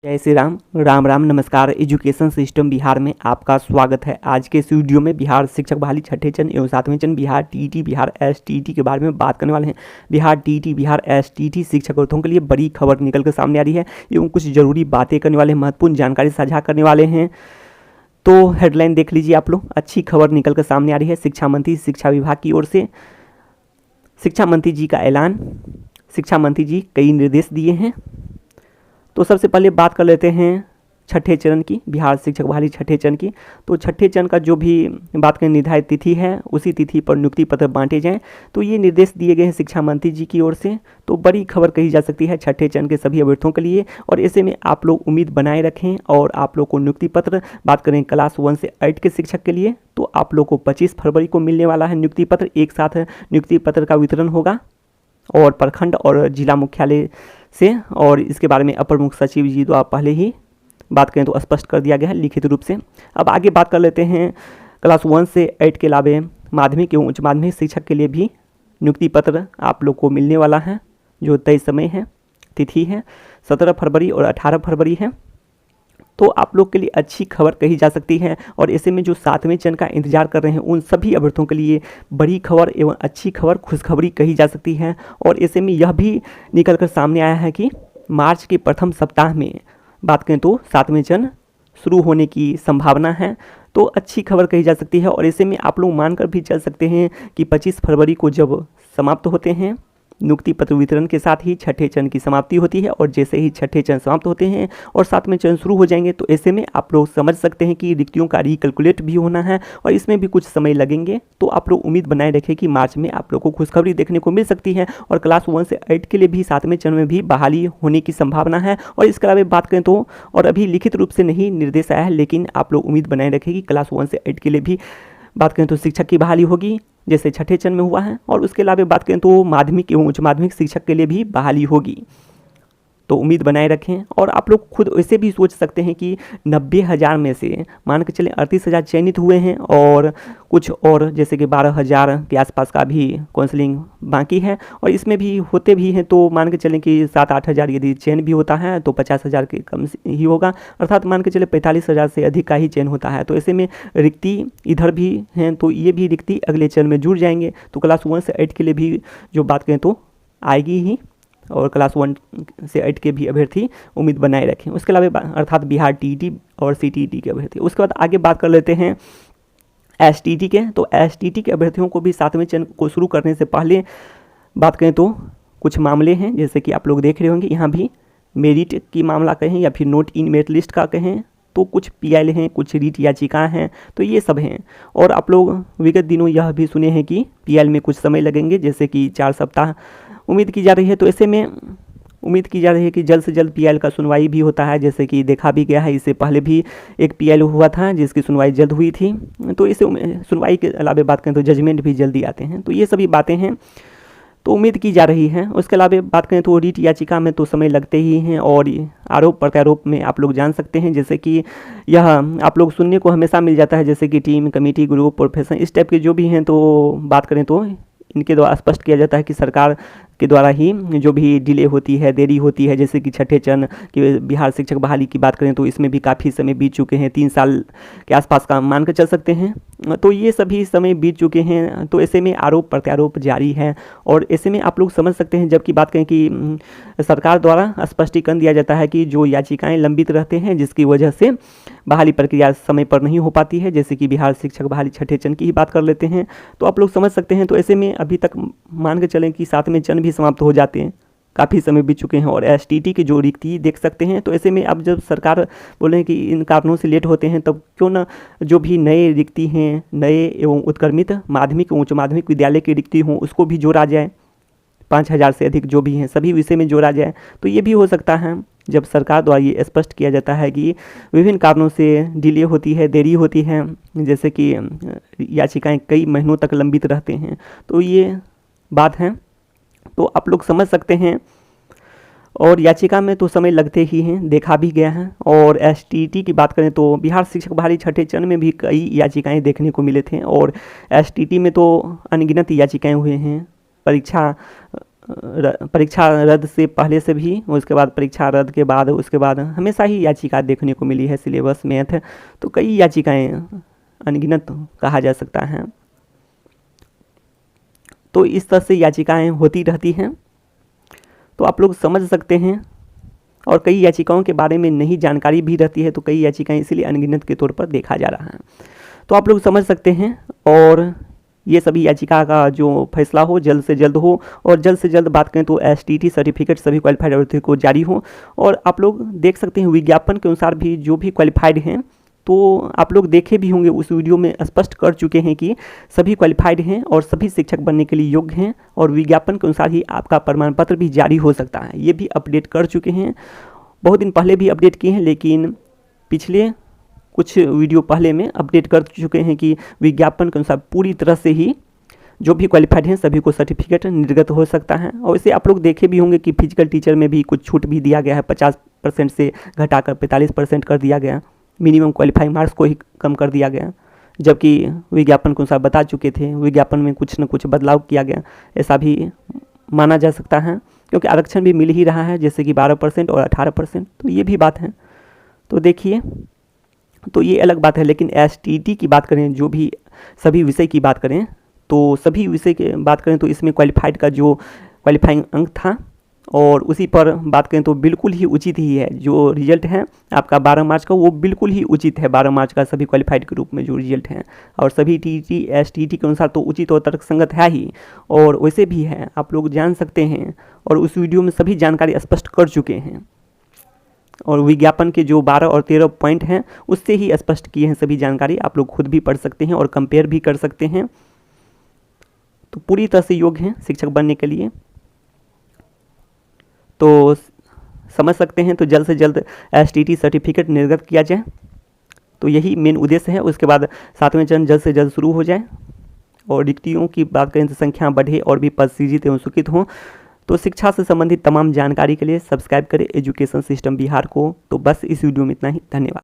जय श्री राम। राम राम नमस्कार। Education system Bihar में आपका स्वागत है। आज के इस वीडियो में बिहार शिक्षक बहाली छठे चरण एवं सातवें चरण बिहार टीईटी बिहार एसटीईटी के बारे में बात करने वाले हैं। बिहार टीईटी बिहार एसटीईटी शिक्षकों के लिए बड़ी खबर निकल कर सामने आ रही है एवं कुछ जरूरी बातें करने वाले हैं, महत्वपूर्ण जानकारी साझा करने वाले हैं। तो हेडलाइन देख लीजिए आप लोग। अच्छी खबर निकल कर सामने आ रही है। शिक्षा मंत्री शिक्षा विभाग की ओर से शिक्षा मंत्री जी का ऐलान। शिक्षा मंत्री जी कई निर्देश दिए हैं। तो सबसे पहले बात कर लेते हैं छठे चरण की, बिहार शिक्षक बहाली छठे चरण की। तो छठे चरण का जो भी बात करें निर्धारित तिथि है उसी तिथि पर नियुक्ति पत्र बांटे जाएं। तो ये निर्देश दिए गए हैं शिक्षा मंत्री जी की ओर से। तो बड़ी खबर कही जा सकती है छठे चरण के सभी अभ्यर्थियों के लिए। और ऐसे में आप लोग उम्मीद बनाए रखें और आप लोग को नियुक्ति पत्र, बात करें क्लास 1 से 8 के शिक्षक के लिए, तो आप लोग को 25 फरवरी को मिलने वाला है नियुक्ति पत्र। एक साथ नियुक्ति पत्र का वितरण होगा और प्रखंड और जिला मुख्यालय से। और इसके बारे में अपर मुख्य सचिव जी द्वारा पहले ही बात करें तो स्पष्ट कर दिया गया है लिखित रूप से। अब आगे बात कर लेते हैं क्लास 1 से 8 के अलावे माध्यमिक एवं उच्च माध्यमिक शिक्षक के लिए भी नियुक्ति पत्र आप लोग को मिलने वाला है। जो तय समय है, तिथि है 17 फरवरी और 18 फरवरी है। तो आप लोग के लिए अच्छी खबर कही जा सकती है। और ऐसे में जो सातवें चरण का इंतजार कर रहे हैं उन सभी अभ्यर्थियों के लिए बड़ी खबर एवं अच्छी खबर, खुशखबरी कही जा सकती है। और ऐसे में यह भी निकल कर सामने आया है कि मार्च के प्रथम सप्ताह में बात करें तो सातवें चरण शुरू होने की संभावना है। तो अच्छी खबर कही जा सकती है। और ऐसे में आप लोग मानकर भी चल सकते हैं कि 25 फरवरी को जब समाप्त होते हैं नियुक्ति पत्र वितरण के साथ ही छठे चरण की समाप्ति होती है। और जैसे ही छठे चरण समाप्त होते हैं और सातवें चरण शुरू हो जाएंगे तो ऐसे में आप लोग समझ सकते हैं कि रिक्तियों का रिकैलकुलेट भी होना है और इसमें भी कुछ समय लगेंगे। तो आप लोग उम्मीद बनाए रखें कि मार्च में आप लोग को खुशखबरी देखने को मिल सकती है। और क्लास 1 से 8 के लिए भी सातवें चरण में भी बहाली होने की संभावना है। और इसके अलावा बात करें तो और अभी लिखित रूप से नहीं निर्देश आया है, लेकिन आप लोग उम्मीद बनाए रखें कि क्लास 1 से 8 के लिए भी बात करें तो शिक्षक की बहाली होगी जैसे छठे चरण में हुआ है। और उसके अलावा बात करें तो माध्यमिक एवं उच्च माध्यमिक शिक्षक के लिए भी बहाली होगी। तो उम्मीद बनाए रखें। और आप लोग खुद ऐसे भी सोच सकते हैं कि 90,000 में से मान के चलें 38,000 चयनित हुए हैं और कुछ और जैसे कि 12,000 के आसपास का भी काउंसलिंग बाकी है। और इसमें भी होते भी हैं तो मान के चलें कि 7-8,000 यदि चयन भी होता है तो 50,000 के कम ही होगा, अर्थात मान के चले 45,000 से अधिक का ही चयन होता है। तो ऐसे में रिक्ति इधर भी हैं तो ये भी रिक्ति अगले चरण में जुड़ जाएंगे। तो क्लास 1 से 8 के लिए भी जो बात करें तो आएगी ही। और क्लास 1 से 8 के भी अभ्यर्थी उम्मीद बनाए रखें। उसके अलावा अर्थात बिहार टीईटी और सीटीईटी के अभ्यर्थी। उसके बाद आगे बात कर लेते हैं एसटीईटी के। तो एसटीईटी के अभ्यर्थियों को भी सातवें चरण को शुरू करने से पहले बात करें तो कुछ मामले हैं जैसे कि आप लोग देख रहे होंगे यहाँ भी मेरिट की मामला कहें या फिर नोट इन मेरिट लिस्ट का कहें तो कुछ पीएल हैं, कुछ रीट याचिकाएं हैं, तो ये सब हैं। और आप लोग विगत दिनों यह भी सुने हैं कि पीएल में कुछ समय लगेंगे जैसे कि 4 सप्ताह उम्मीद की जा रही है। तो ऐसे में उम्मीद की जा रही है कि जल्द से जल्द पीएल का सुनवाई भी होता है, जैसे कि देखा भी गया है। इससे पहले भी एक पीएल हुआ था जिसकी सुनवाई जल्द हुई थी। तो इसे सुनवाई के अलावा बात करें तो जजमेंट भी जल्दी आते हैं। तो ये सभी बातें हैं तो उम्मीद की जा रही है। उसके अलावा बात करें तो रीट याचिका में तो समय लगते ही हैं। और आरोप प्रत्यारोप में आप लोग जान सकते हैं जैसे कि यह आप लोग सुनने को हमेशा मिल जाता है जैसे कि टीम, कमेटी, ग्रुप, प्रोफेशन, इस टाइप के जो भी हैं। तो बात करें तो इनके द्वारा स्पष्ट किया जाता है कि सरकार के द्वारा ही जो भी डिले होती है, देरी होती है। जैसे कि छठे चरण की बिहार शिक्षक बहाली की बात करें तो इसमें भी काफ़ी समय बीत चुके हैं, 3 साल के आसपास का मान कर चल सकते हैं। तो ये सभी समय बीत चुके हैं। तो ऐसे में आरोप प्रत्यारोप जारी है। और ऐसे में आप लोग समझ सकते हैं जबकि बात करें कि सरकार द्वारा स्पष्टीकरण दिया जाता है कि जो याचिकाएं लंबित रहते हैं जिसकी वजह से बहाली प्रक्रिया समय पर नहीं हो पाती है, जैसे कि बिहार शिक्षक बहाली छठे चरण की ही बात कर लेते हैं तो आप लोग समझ सकते हैं। तो ऐसे में अभी तक मान के चलें कि सातवें चरण भी समाप्त हो जाते हैं, काफ़ी समय बीत चुके हैं। और एसटीईटी की जो रिक्ति देख सकते हैं। तो ऐसे में अब जब सरकार बोलें कि इन कारणों से लेट होते हैं तब क्यों ना जो भी नए रिक्ति हैं, नए एवं उत्क्रमित माध्यमिक एवं उच्च माध्यमिक विद्यालय की रिक्ति हों उसको भी जोड़ा जाए। 5,000 से अधिक जो भी हैं सभी विषय में जोड़ा जाए। तो ये भी हो सकता है जब सरकार द्वारा ये स्पष्ट किया जाता है कि विभिन्न कारणों से डिले होती है, देरी होती है, जैसे कि याचिकाएं कई महीनों तक लंबित रहते हैं। तो ये बात है तो आप लोग समझ सकते हैं। और याचिका में तो समय लगते ही हैं, देखा भी गया है। और एसटीईटी की बात करें तो बिहार शिक्षक बहाली छठे चरण में भी कई याचिकाएं देखने को मिले थे। और एसटीईटी में तो अनगिनत याचिकाएं हुए हैं। परीक्षा परीक्षा रद्द से पहले से भी, उसके बाद परीक्षा रद्द के बाद, उसके बाद हमेशा ही याचिका देखने को मिली है। सिलेबस मैथ तो कई याचिकाएं अनगिनत कहा जा सकता है। तो इस तरह से याचिकाएं होती रहती हैं, तो आप लोग समझ सकते हैं। और कई याचिकाओं के बारे में नहीं जानकारी भी रहती है, तो कई याचिकाएं इसीलिए अनगिनत के तौर पर देखा जा रहा है। तो आप लोग समझ सकते हैं। और ये सभी याचिका का जो फैसला हो जल्द से जल्द हो, और जल्द से जल्द बात करें तो STT सर्टिफिकेट सभी क्वालिफाइड अभ्यर्थियों को जारी हो। और आप लोग देख सकते हैं विज्ञापन के अनुसार भी जो भी क्वालिफाइड हैं, तो आप लोग देखे भी होंगे, उस वीडियो में स्पष्ट कर चुके हैं कि सभी क्वालिफाइड हैं और सभी शिक्षक बनने के लिए योग्य हैं, और विज्ञापन के अनुसार ही आपका प्रमाण पत्र भी जारी हो सकता है। ये भी अपडेट कर चुके हैं, बहुत दिन पहले भी अपडेट किए हैं, लेकिन पिछले कुछ वीडियो पहले में अपडेट कर चुके हैं कि विज्ञापन के अनुसार पूरी तरह से ही जो भी क्वालिफाइड हैं सभी को सर्टिफिकेट निर्गत हो सकता है। और इसे आप लोग देखे भी होंगे कि फिजिकल टीचर में भी कुछ छूट भी दिया गया है, 50% से घटाकर 45% कर दिया गया, मिनिमम क्वालिफाइंग मार्क्स को ही कम कर दिया गया, जबकि विज्ञापन के अनुसार बता चुके थे विज्ञापन में कुछ न कुछ बदलाव किया गया, ऐसा भी माना जा सकता है, क्योंकि आरक्षण भी मिल ही रहा है, जैसे कि 12% और 18%। तो ये भी बात है। तो देखिए, तो ये अलग बात है। लेकिन STT की बात करें, जो भी सभी विषय की बात करें, तो सभी विषय की बात करें तो इसमें क्वालिफाइड का जो क्वालिफाइंग अंक था, और उसी पर बात करें तो बिल्कुल ही उचित ही है। जो रिजल्ट है आपका 12 मार्च का, वो बिल्कुल ही उचित है। 12 मार्च का सभी क्वालिफाइड के रूप में जो रिजल्ट है, और सभी TT STT के अनुसार तो उचित और तर्कसंगत है ही, और वैसे भी है, आप लोग जान सकते हैं। और उस वीडियो में सभी जानकारी स्पष्ट कर चुके हैं, और विज्ञापन के जो 12 और 13 पॉइंट हैं उससे ही स्पष्ट किए हैं सभी जानकारी। आप लोग खुद भी पढ़ सकते हैं और कंपेयर भी कर सकते हैं। तो पूरी तरह से योग्य हैं शिक्षक बनने के लिए, तो समझ सकते हैं। तो जल्द से जल्द STT सर्टिफिकेट निर्गत किया जाए, तो यही मेन उद्देश्य है। उसके बाद 7वें चरण जल्द से जल्द शुरू हो जाए, और रिक्तियों की बात करें तो संख्या बढ़े और भी पद सृजित एवं स्वीकृत हों। तो शिक्षा से संबंधित तमाम जानकारी के लिए सब्सक्राइब करें एजुकेशन सिस्टम बिहार को। तो बस इस वीडियो में इतना ही। धन्यवाद।